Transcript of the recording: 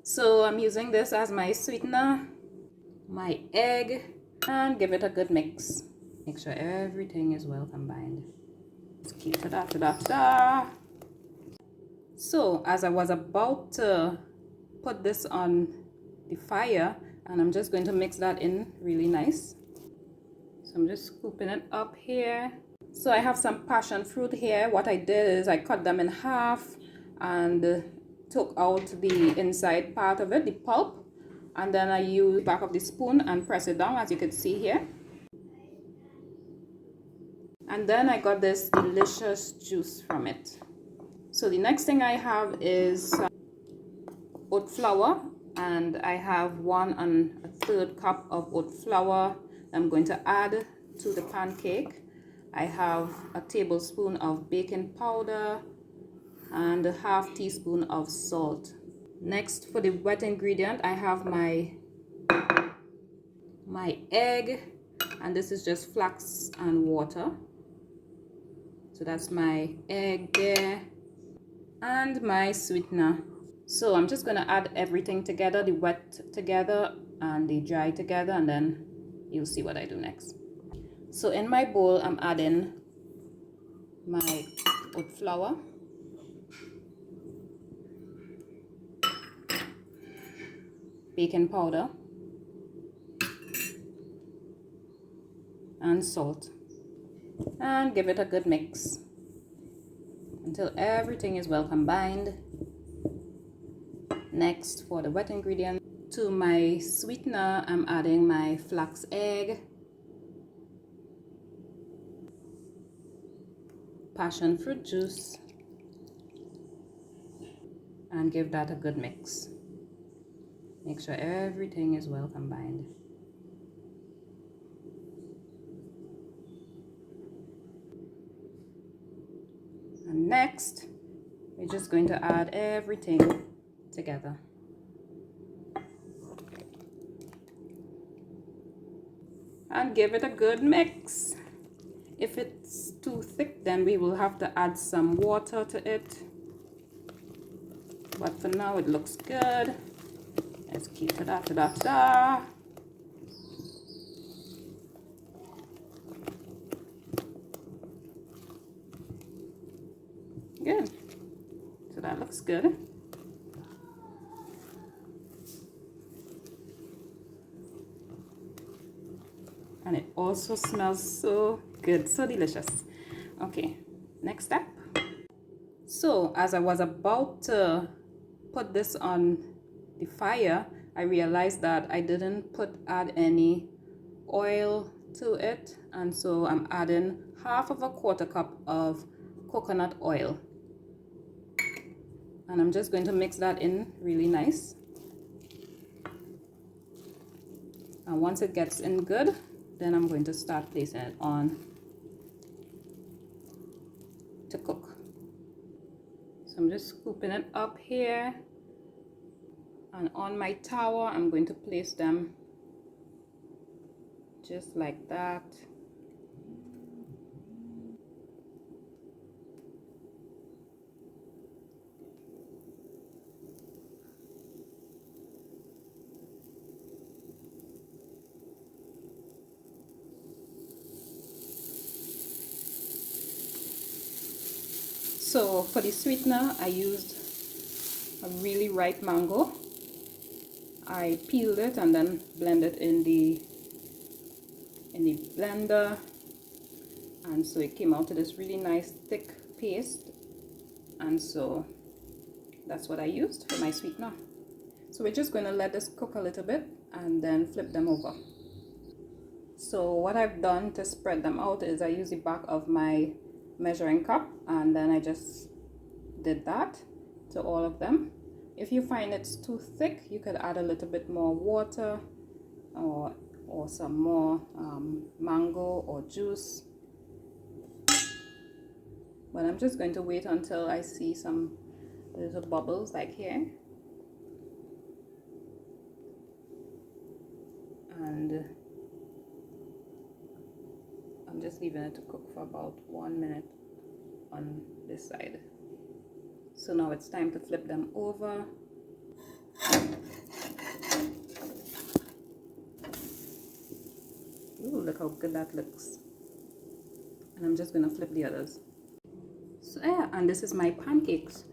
So I'm using this as my sweetener, my egg, and give it a good mix. Make sure everything is well combined. Let's keep ta-da. So as I was about to put this on the fire, and I'm just going to mix that in really nice. So I'm just scooping it up here. So I have some passion fruit here. What I did is I cut them in half and took out the inside part of it, the pulp, and then I used the back of the spoon and press it down, as you can see here. And then I got this delicious juice from it. So the next thing I have is oat flour, and I have 1 1/3 cup of oat flour I'm going to add to the pancake. I have a tablespoon of baking powder and a half teaspoon of salt. Next, for the wet ingredient, I have my egg, and this is just flax and water. So that's my egg there, and my sweetener. So I'm just going to add everything together, the wet together and the dry together, and then you'll see what I do next. So in my bowl, I'm adding my oat flour, baking powder, and salt, and give it a good mix until everything is well combined. Next, for the wet ingredient, to my sweetener, I'm adding my flax egg, passion fruit juice, and give that a good mix. Make sure everything is well combined. And next, we're just going to add everything together. And give it a good mix. If it's too thick, then we will have to add some water to it. But for now, it looks good. Let's keep ta-da. Good. So that looks good. And it also smells so good, so delicious. Okay, next step. So as I was about to put this on the fire, I realized that I didn't add any oil to it, and so I'm adding 1/4 cup of coconut oil, and I'm just going to mix that in really nice. And once it gets in good, then I'm going to start placing it on to cook. So I'm just scooping it up here, and on my tower I'm going to place them just like that. So for the sweetener, I used a really ripe mango. I peeled it and then blended in the blender, and so it came out to this really nice thick paste, and so that's what I used for my sweetener. So we're just going to let this cook a little bit and then flip them over. So what I've done to spread them out is I use the back of my measuring cup, and then I just did that to all of them. If you find it's too thick, you could add a little bit more water or some more mango or juice. But I'm just going to wait until I see some little bubbles like here. And I'm just leaving it to cook for about 1 minute on this side. So now it's time to flip them over. look how good that looks. And I'm just gonna flip the others. So yeah, and this is my pancakes.